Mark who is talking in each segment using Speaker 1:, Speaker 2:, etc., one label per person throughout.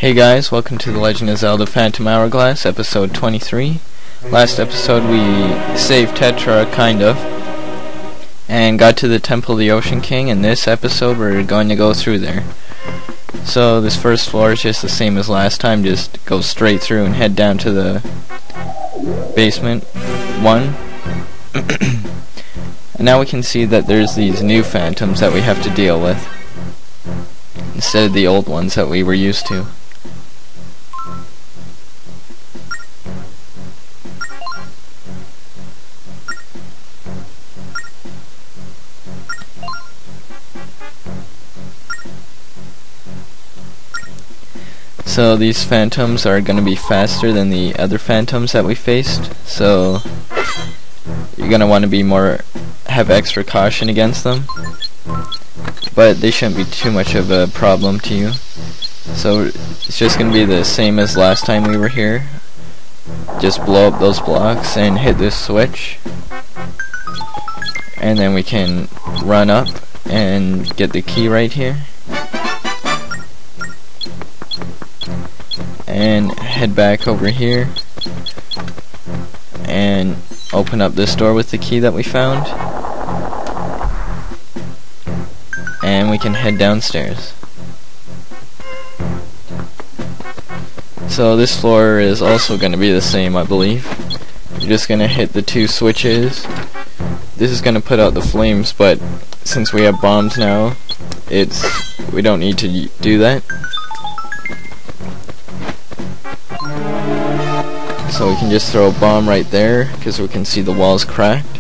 Speaker 1: Hey guys, welcome to The Legend of Zelda Phantom Hourglass, episode 23. Last episode we saved Tetra, kind of, and got to the Temple of the Ocean King, and this episode we're going to go through there. So this first floor is just the same as last time, just go straight through and head down to the basement 1. And now we can see that there's these new phantoms that we have to deal with, instead of the old ones that we were used to. So these phantoms are going to be faster than the other phantoms that we faced, so you're going to want to have extra caution against them, but they shouldn't be too much of a problem to you. So it's just going to be the same as last time we were here. Just blow up those blocks and hit this switch, and then we can run up and get the key right here. And head back over here and open up this door with the key that we found, and we can head downstairs. So this floor is also going to be the same, I believe. You're just going to hit the 2 switches. This is going to put out the flames, but since we have bombs now, we don't need to do that. So we can just throw a bomb right there, because we can see the walls cracked.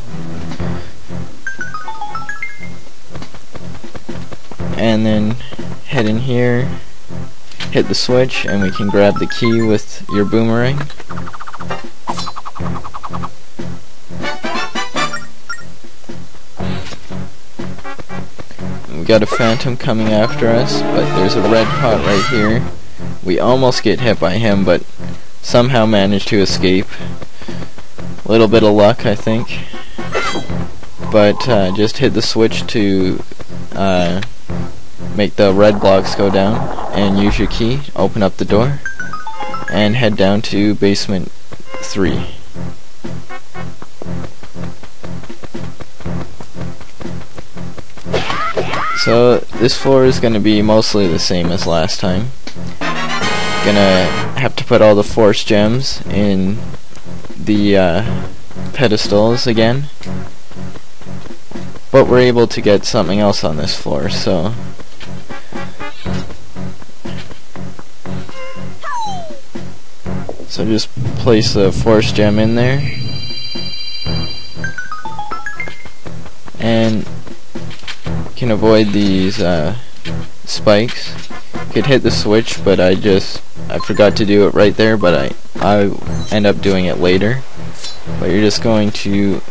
Speaker 1: And then head in here, hit the switch, and we can grab the key with your boomerang. We got a phantom coming after us, but there's a red pot right here. We almost get hit by him, but somehow managed to escape. A little bit of luck, I think. But just hit the switch to make the red blocks go down, and use your key, open up the door, and head down to basement 3. So this floor is going to be mostly the same as last time. Gonna have to put all the force gems in the pedestals again, but we're able to get something else on this floor, so just place the force gem in there, and you can avoid these spikes. You could hit the switch, but I forgot to do it right there, but I end up doing it later. But you're just going to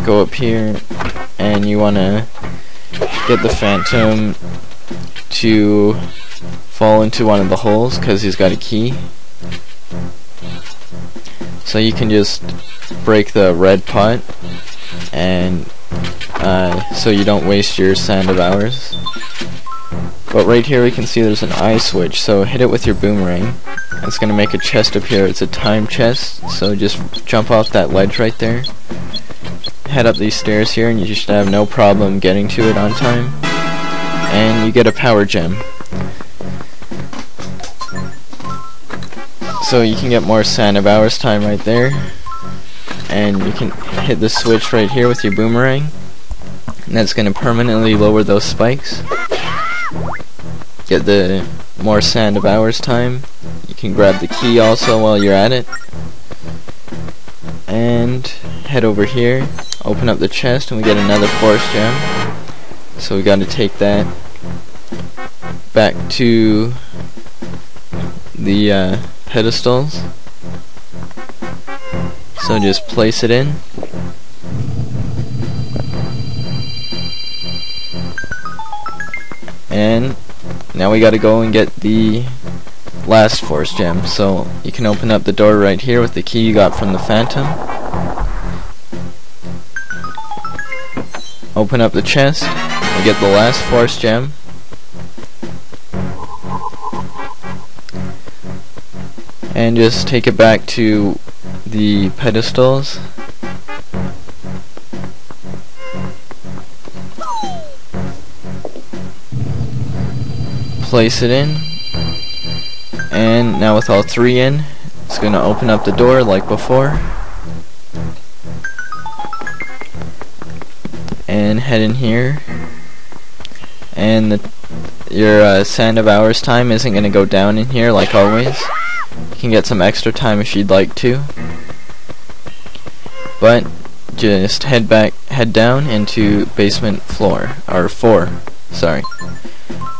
Speaker 1: go up here, and you want to get the phantom to fall into one of the holes, because he's got a key. So you can just break the red pot, and so you don't waste your sand of hours. But right here we can see there's an eye switch, so hit it with your boomerang. It's going to make a chest appear. It's a time chest, so just jump off that ledge right there. Head up these stairs here, and you should have no problem getting to it on time. And you get a power gem. So you can get more sand of hours time right there. And you can hit the switch right here with your boomerang, and that's going to permanently lower those spikes. Get the more sand of hours time. You can grab the key also while you're at it, and head over here, open up the chest, and we get another force gem. So we got to take that back to the pedestals. So just place it in, and now we gotta go and get the last force gem. So you can open up the door right here with the key you got from the phantom. Open up the chest and get the last force gem. and just take it back to the pedestals. Place it in, and now with all three in, it's going to open up the door like before, and head in here, and your sand of hours time isn't going to go down in here like always. You can get some extra time if you'd like to, but just head down into basement floor, or 4, sorry.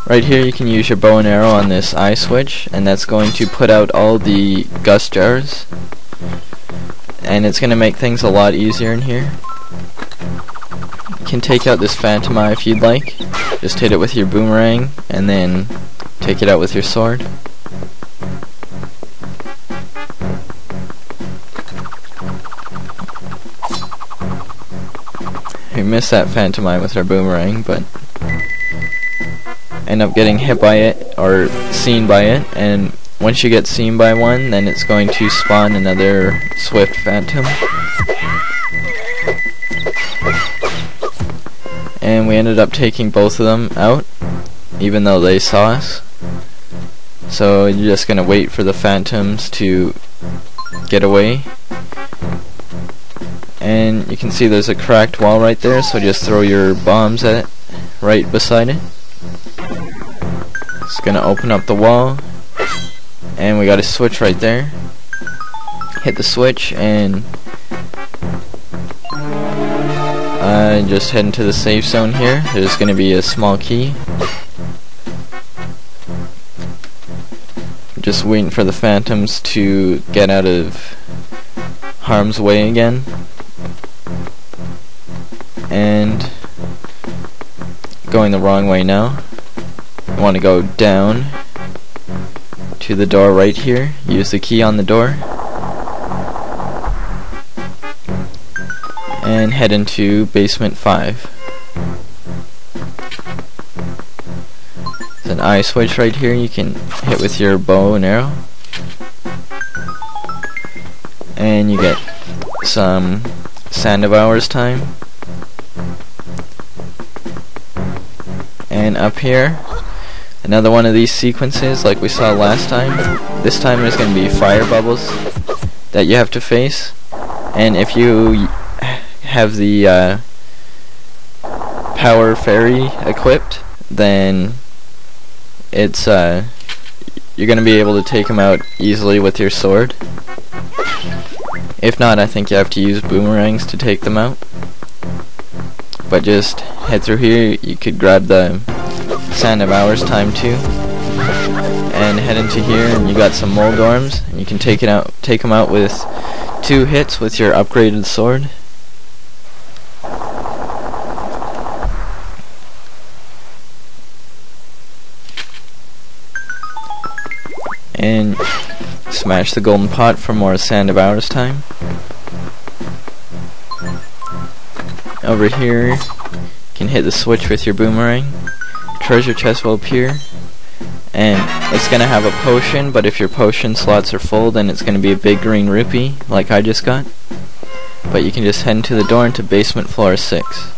Speaker 1: Right here you can use your bow and arrow on this eye switch, and that's going to put out all the gust jars, and it's going to make things a lot easier in here. You can take out this phantom eye if you'd like. Just hit it with your boomerang and then take it out with your sword. We missed that phantom eye with our boomerang, but end up getting hit by it or seen by it, and once you get seen by one, then it's going to spawn another swift phantom. And we ended up taking both of them out, even though they saw us. So you're just gonna wait for the phantoms to get away. And you can see there's a cracked wall right there, so just throw your bombs at it right beside it. It's gonna open up the wall, and we got a switch right there. Hit the switch and just head into the safe zone here. There's gonna be a small key. Just waiting for the phantoms to get out of harm's way again. And going the wrong way now. You want to go down to the door right here. Use the key on the door. And head into basement 5. There's an eye switch right here you can hit with your bow and arrow. And you get some sand of hours time. And up here, another one of these sequences like we saw last time. This time there's going to be fire bubbles that you have to face, and if you have the power fairy equipped, then it's you're going to be able to take them out easily with your sword. If not, I think you have to use boomerangs to take them out. But just head through here. You could grab the sand of hours time too, and head into here, and you got some mold orms, and you can take them out with 2 hits with your upgraded sword. And smash the golden pot for more sand of hours time. Over here, you can hit the switch with your boomerang. Treasure chest will appear, and it's gonna have a potion, but if your potion slots are full, then it's gonna be a big green rupee like I just got. But you can just head into the door into basement floor 6.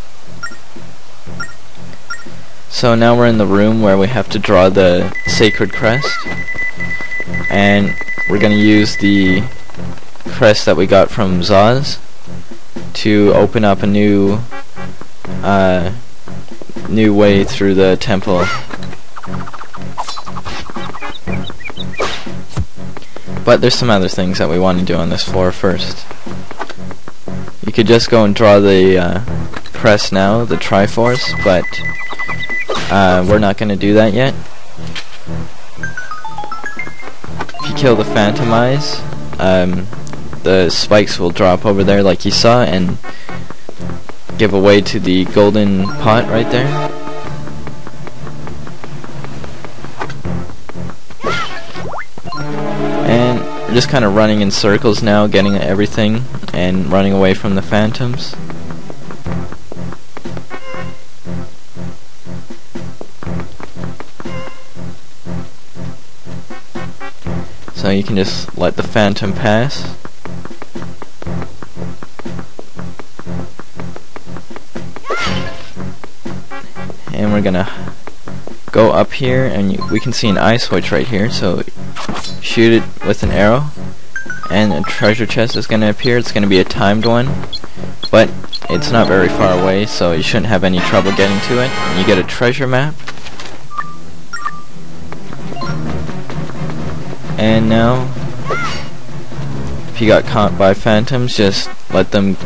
Speaker 1: So now we're in the room where we have to draw the sacred crest, and we're gonna use the crest that we got from Zaz to open up a new way through the temple. But there's some other things that we want to do on this floor first. You could just go and draw the crest now, the Triforce, but we're not going to do that yet. If you kill the Phantom Eyes, the spikes will drop over there like you saw and give away to the golden pot right there. And we're just kind of running in circles now, getting everything and running away from the phantoms. So you can just let the phantom pass. And we're gonna go up here, and we can see an eye switch right here, so shoot it with an arrow and a treasure chest is gonna appear. It's gonna be a timed one, but it's not very far away, so you shouldn't have any trouble getting to it. And you get a treasure map. And now, if you got caught by phantoms, just let them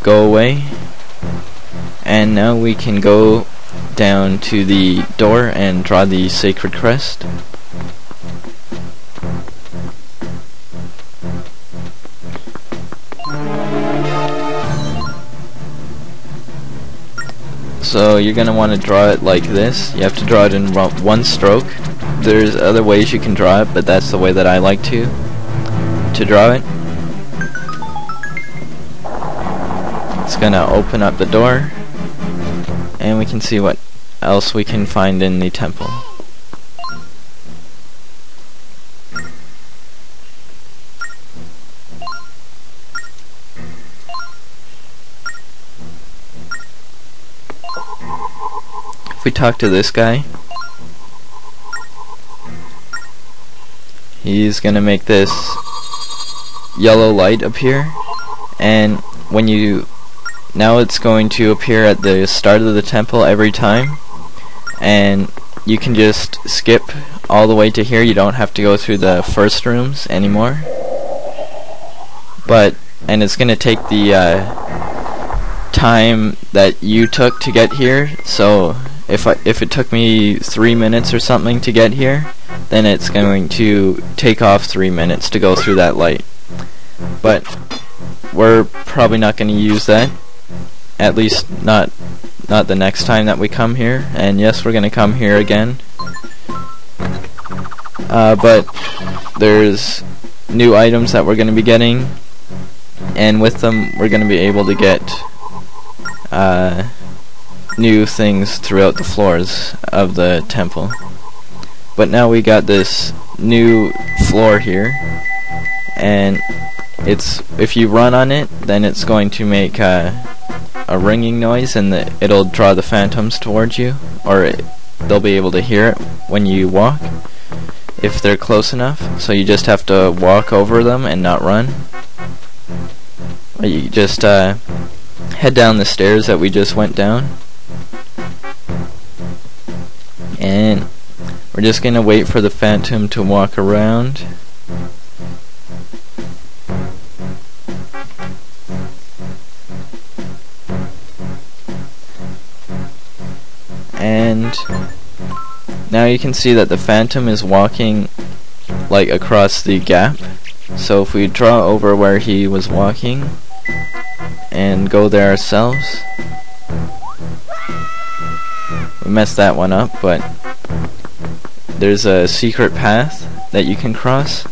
Speaker 1: go away. And now we can go down to the door and draw the sacred crest. So you're going to want to draw it like this. You have to draw it in one stroke. There's other ways you can draw it, but that's the way that I like to draw it. It's going to open up the door, and we can see what else we can find in the temple. If we talk to this guy, he's gonna make this yellow light appear, and when you now it's going to appear at the start of the temple every time, and you can just skip all the way to here. You don't have to go through the first rooms anymore, and it's gonna take the time that you took to get here. So if it took me 3 minutes or something to get here, then it's going to take off 3 minutes to go through that light. But we're probably not going to use that, at least not the next time that we come here. And yes, we're going to come here again, but there's new items that we're going to be getting, and with them we're going to be able to get new things throughout the floors of the temple. But now we got this new floor here, and if you run on it, then it's going to make a ringing noise, and it'll draw the phantoms towards you, or they'll be able to hear it when you walk, if they're close enough. So you just have to walk over them and not run. Or you just head down the stairs that we just went down, and we're just gonna wait for the phantom to walk around. And now you can see that the phantom is walking like across the gap. So if we draw over where he was walking and go there ourselves, we messed that one up, but there's a secret path that you can cross,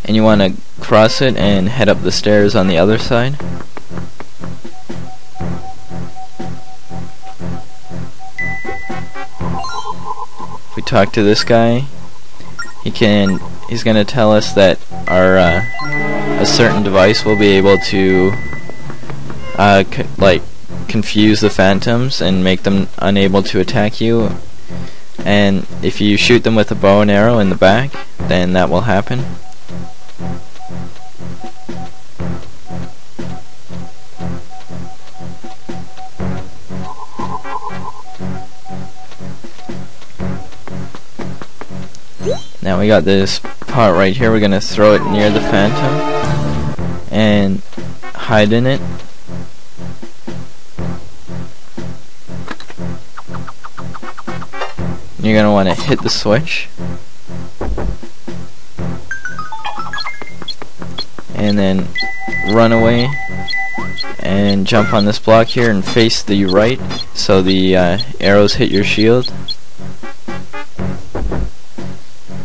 Speaker 1: and you want to cross it and head up the stairs on the other side. If we talk to this guy, he's gonna tell us that a certain device will be able to confuse the phantoms and make them unable to attack you, and if you shoot them with a bow and arrow in the back, then that will happen. Now we got this part right here. We're gonna throw it near the phantom and hide in it. You're gonna want to hit the switch, and then run away and jump on this block here and face the right so the arrows hit your shield.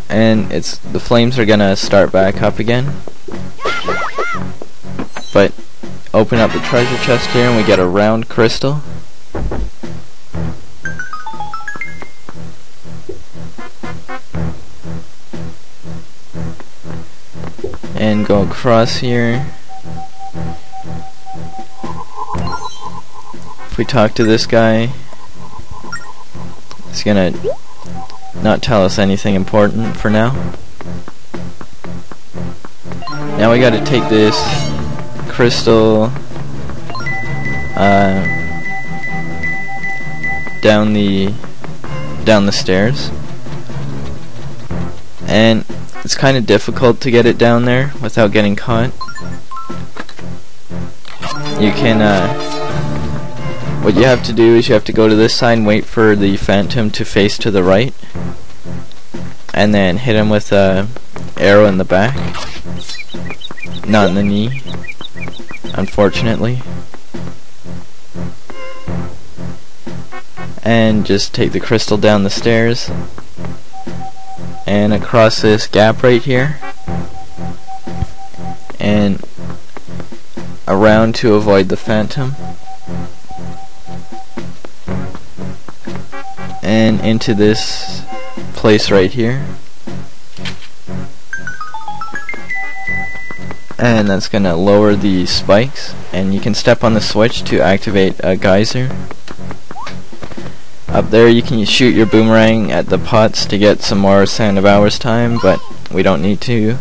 Speaker 1: And the flames are gonna start back up again. But open up the treasure chest here, and we get a round crystal. go across here. If we talk to this guy, it's gonna not tell us anything important for now. Now we gotta take this crystal down the stairs, and it's kind of difficult to get it down there without getting caught. You can what you have to do is you have to go to this side and wait for the phantom to face to the right, and then hit him with a arrow in the back, not in the knee, unfortunately. And just take the crystal down the stairs and across this gap right here and around to avoid the phantom, and into this place right here, and that's gonna lower the spikes, and you can step on the switch to activate a geyser. Up there you can shoot your boomerang at the pots to get some more Sand of Hours time, but we don't need to.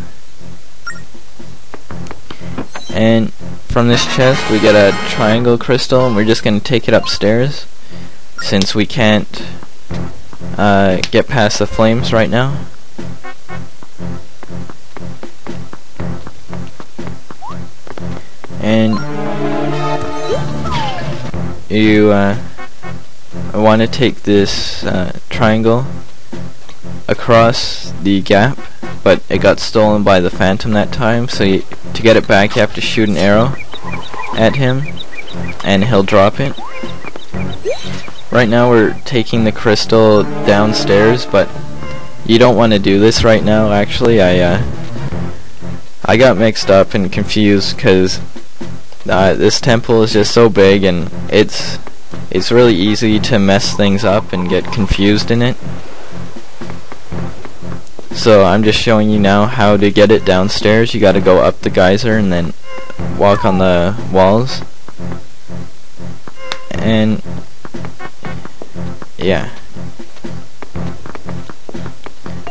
Speaker 1: And from this chest we get a triangle crystal, and we're just going to take it upstairs since we can't get past the flames right now. And you want to take this triangle across the gap, but it got stolen by the phantom that time, so to get it back you have to shoot an arrow at him and he'll drop it. Right now we're taking the crystal downstairs, but you don't want to do this right now. Actually, I got mixed up and confused because this temple is just so big, and it's really easy to mess things up and get confused in it. So I'm just showing you now how to get it downstairs. You gotta go up the geyser and then walk on the walls. And yeah.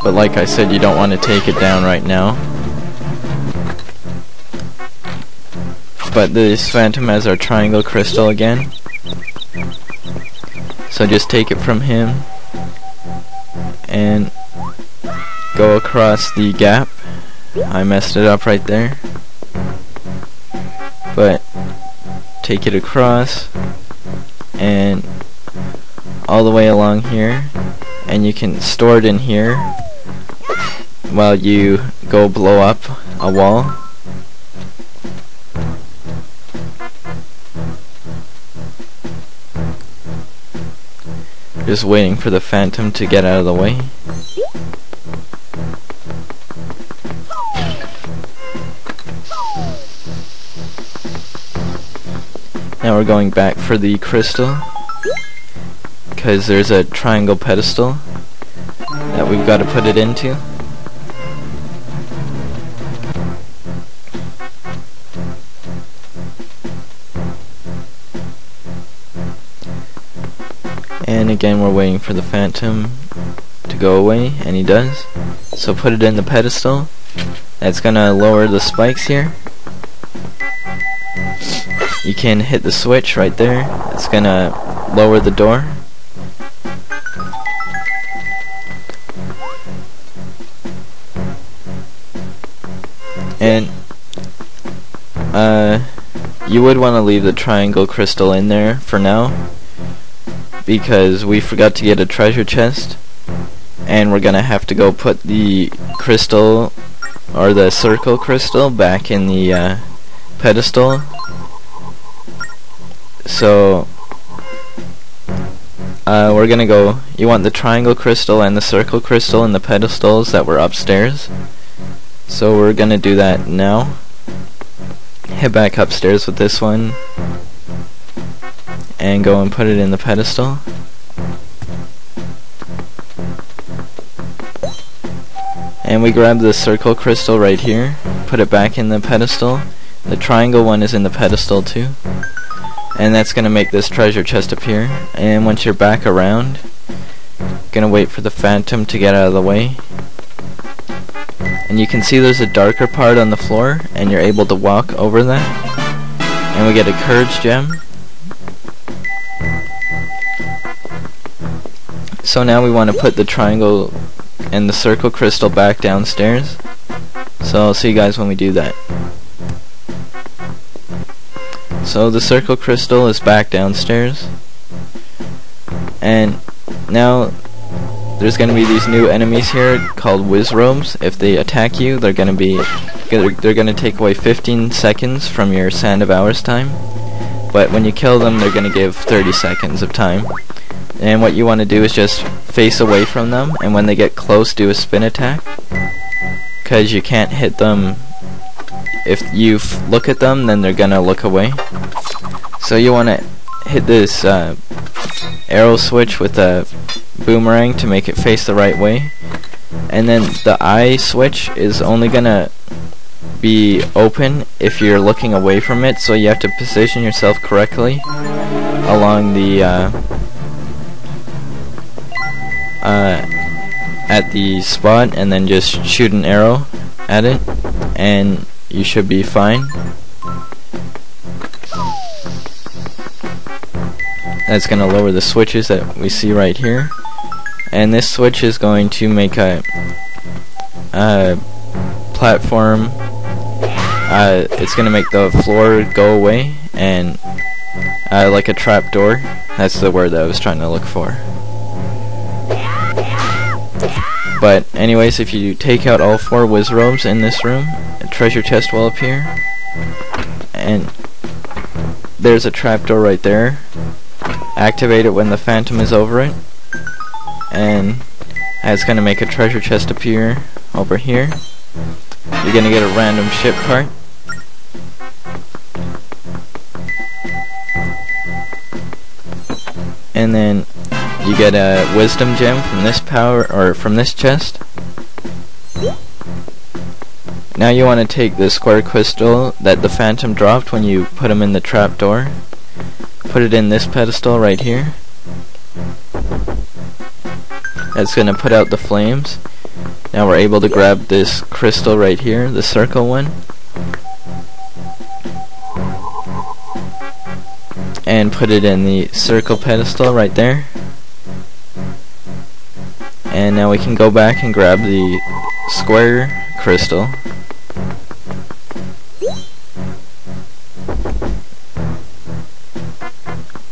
Speaker 1: But like I said, you don't want to take it down right now. But this phantom has our triangle crystal again. So just take it from him and go across the gap. I messed it up right there. But take it across and all the way along here, and you can store it in here while you go blow up a wall. Just waiting for the phantom to get out of the way. Now we're going back for the crystal, because there's a triangle pedestal that we've got to put it into. And again we're waiting for the phantom to go away, and he does. So put it in the pedestal. That's gonna lower the spikes here. You can hit the switch right there. It's gonna lower the door. And you would want to leave the triangle crystal in there for now, because we forgot to get a treasure chest, and we're gonna have to go put the crystal, or the circle crystal, back in the pedestal. So we're gonna go, you want the triangle crystal and the circle crystal in the pedestals that were upstairs. So we're gonna do that now. Head back upstairs with this one and go and put it in the pedestal. And we grab the circle crystal right here. put it back in the pedestal. The triangle one is in the pedestal too. And that's going to make this treasure chest appear. And once you're back around, gonna wait for the phantom to get out of the way. And you can see there's a darker part on the floor, and you're able to walk over that. And we get a courage gem. So now we want to put the triangle and the circle crystal back downstairs. So I'll see you guys when we do that. So the circle crystal is back downstairs. And now there's going to be these new enemies here called Wizromes. If they attack you, they're going to take away 15 seconds from your Sand of Hours time. But when you kill them, they're going to give 30 seconds of time. And what you want to do is just face away from them, and when they get close, do a spin attack. Because you can't hit them. If you look at them, then they're going to look away. So you want to hit this arrow switch with a boomerang to make it face the right way. And then the eye switch is only going to be open if you're looking away from it, so you have to position yourself correctly along the at the spot, and then just shoot an arrow at it and you should be fine. That's going to lower the switches that we see right here, and this switch is going to make a platform. It's going to make the floor go away, and like a trap door. That's the word that I was trying to look for. But anyways, if you take out all 4 Wizromes in this room, a treasure chest will appear. And there's a trapdoor right there. Activate it when the phantom is over it. And it's going to make a treasure chest appear over here. You're going to get a random ship part. And then you get a wisdom gem from this from this chest. Now you want to take the square crystal that the phantom dropped when you put him in the trapdoor. Put it in this pedestal right here. That's going to put out the flames. Now we're able to grab this crystal right here, the circle one, and put it in the circle pedestal right there. And now we can go back and grab the square crystal.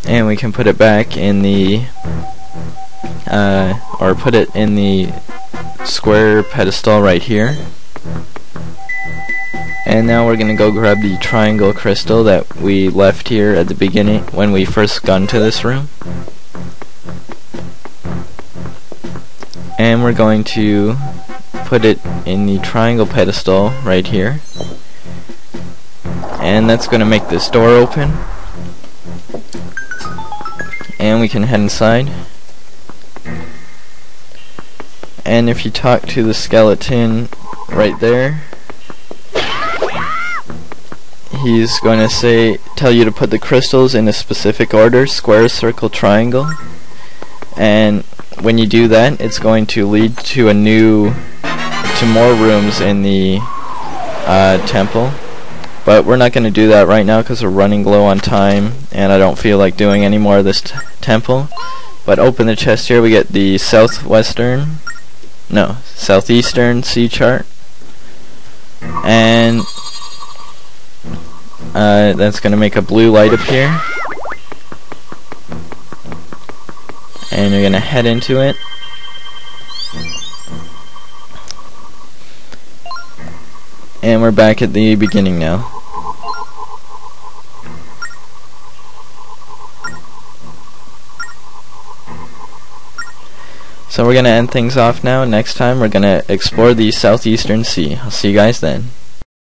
Speaker 1: And we can put it back in the or put it in the square pedestal right here. And now we're gonna go grab the triangle crystal that we left here at the beginning when we first got into this room. And we're going to put it in the triangle pedestal right here. And that's gonna make this door open. And we can head inside. And if you talk to the skeleton right there, he's going to tell you to put the crystals in a specific order: square, circle, triangle. And when you do that, it's going to lead to more rooms in the temple. But we're not going to do that right now because we're running low on time, and I don't feel like doing any more of this temple. But open the chest here, we get the southeastern sea chart, and that's going to make a blue light appear, and you're going to head into it. And we're back at the beginning now. So we're going to end things off now. Next time we're going to explore the southeastern sea. I'll see you guys then.